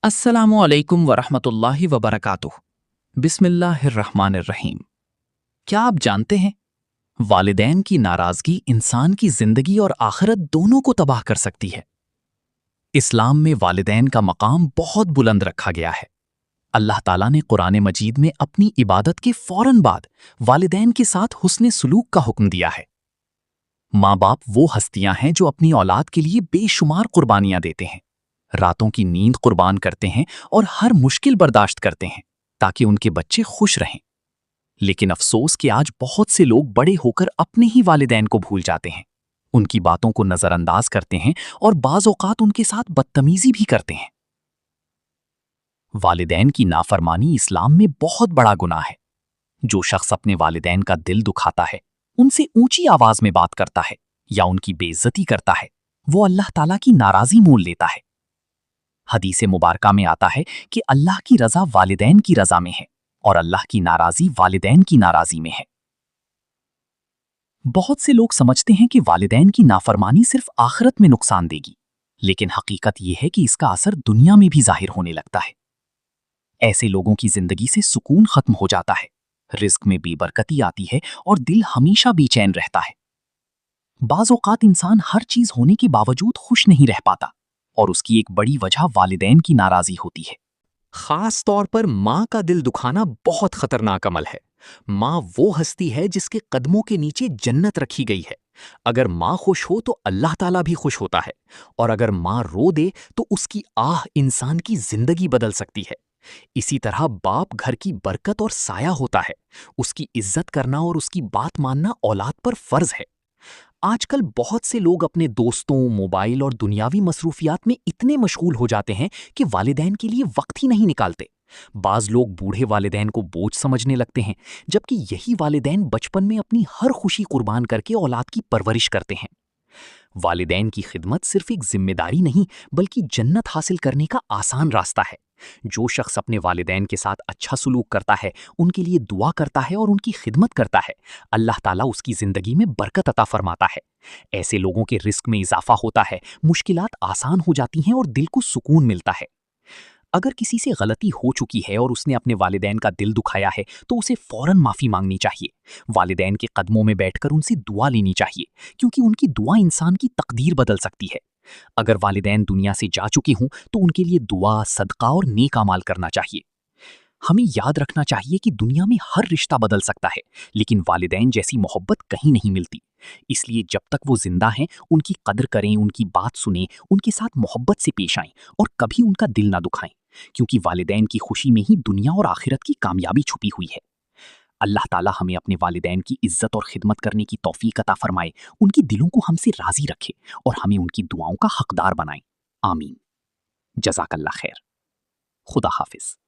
السلام علیکم ورحمۃ اللہ وبرکاتہ۔ بسم اللہ الرحمن الرحیم۔ کیا آپ جانتے ہیں والدین کی ناراضگی انسان کی زندگی اور آخرت دونوں کو تباہ کر سکتی ہے۔ اسلام میں والدین کا مقام بہت بلند رکھا گیا ہے۔ اللہ تعالیٰ نے قرآن مجید میں اپنی عبادت کے فوراً بعد والدین کے ساتھ حسن سلوک کا حکم دیا ہے۔ ماں باپ وہ ہستیاں ہیں جو اپنی اولاد کے لیے بے شمار قربانیاں دیتے ہیں، راتوں کی نیند قربان کرتے ہیں اور ہر مشکل برداشت کرتے ہیں تاکہ ان کے بچے خوش رہیں۔ لیکن افسوس کہ آج بہت سے لوگ بڑے ہو کر اپنے ہی والدین کو بھول جاتے ہیں، ان کی باتوں کو نظر انداز کرتے ہیں اور بعض اوقات ان کے ساتھ بدتمیزی بھی کرتے ہیں۔ والدین کی نافرمانی اسلام میں بہت بڑا گناہ ہے۔ جو شخص اپنے والدین کا دل دکھاتا ہے، ان سے اونچی آواز میں بات کرتا ہے یا ان کی بے عزتی کرتا ہے، وہ اللہ تعالیٰ کی ناراضی مول لیتا ہے۔ حدیث مبارکہ میں آتا ہے کہ اللہ کی رضا والدین کی رضا میں ہے اور اللہ کی ناراضی والدین کی ناراضی میں ہے۔ بہت سے لوگ سمجھتے ہیں کہ والدین کی نافرمانی صرف آخرت میں نقصان دے گی، لیکن حقیقت یہ ہے کہ اس کا اثر دنیا میں بھی ظاہر ہونے لگتا ہے۔ ایسے لوگوں کی زندگی سے سکون ختم ہو جاتا ہے، رزق میں بے برکتی آتی ہے اور دل ہمیشہ بے چین رہتا ہے۔ بعض اوقات انسان ہر چیز ہونے کے باوجود خوش نہیں رہ پاتا، اور اس کی ایک بڑی وجہ والدین کی ناراضی ہوتی ہے۔ خاص طور پر ماں کا دل دکھانا بہت خطرناک عمل ہے۔ ماں وہ ہستی ہے جس کے قدموں کے نیچے جنت رکھی گئی ہے۔ اگر ماں خوش ہو تو اللہ تعالیٰ بھی خوش ہوتا ہے، اور اگر ماں رو دے تو اس کی آہ انسان کی زندگی بدل سکتی ہے۔ اسی طرح باپ گھر کی برکت اور سایہ ہوتا ہے۔ اس کی عزت کرنا اور اس کی بات ماننا اولاد پر فرض ہے۔ آج کل بہت سے لوگ اپنے دوستوں، موبائل اور دنیاوی مصروفیات میں اتنے مشغول ہو جاتے ہیں کہ والدین کے لیے وقت ہی نہیں نکالتے۔ بعض لوگ بوڑھے والدین کو بوجھ سمجھنے لگتے ہیں، جبکہ یہی والدین بچپن میں اپنی ہر خوشی قربان کر کے اولاد کی پرورش کرتے ہیں۔ والدین کی خدمت صرف ایک ذمہ داری نہیں بلکہ جنت حاصل کرنے کا آسان راستہ ہے۔ جو شخص اپنے والدین کے ساتھ اچھا سلوک کرتا ہے، ان کے لیے دعا کرتا ہے اور ان کی خدمت کرتا ہے، اللہ تعالیٰ اس کی زندگی میں برکت عطا فرماتا ہے۔ ایسے لوگوں کے رزق میں اضافہ ہوتا ہے، مشکلات آسان ہو جاتی ہیں اور دل کو سکون ملتا ہے۔ اگر کسی سے غلطی ہو چکی ہے اور اس نے اپنے والدین کا دل دکھایا ہے تو اسے فوراً معافی مانگنی چاہیے۔ والدین کے قدموں میں بیٹھ کر ان سے دعا لینی چاہیے، کیونکہ ان کی دعا انسان کی تقدیر بدل سکتی ہے۔ اگر والدین دنیا سے جا چکے ہوں تو ان کے لیے دعا، صدقہ اور نیک اعمال کرنا چاہیے۔ ہمیں یاد رکھنا چاہیے کہ دنیا میں ہر رشتہ بدل سکتا ہے، لیکن والدین جیسی محبت کہیں نہیں ملتی۔ اس لیے جب تک وہ زندہ ہیں ان کی قدر کریں، ان کی بات سنیں، ان کے ساتھ محبت سے پیش آئیں اور کبھی ان کا دل نہ دکھائیں، کیونکہ والدین کی خوشی میں ہی دنیا اور آخرت کی کامیابی چھپی ہوئی ہے۔ اللہ تعالیٰ ہمیں اپنے والدین کی عزت اور خدمت کرنے کی توفیق عطا فرمائے، ان کے دلوں کو ہم سے راضی رکھے اور ہمیں ان کی دعاؤں کا حقدار بنائے۔ آمین۔ جزاک اللہ خیر۔ خدا حافظ۔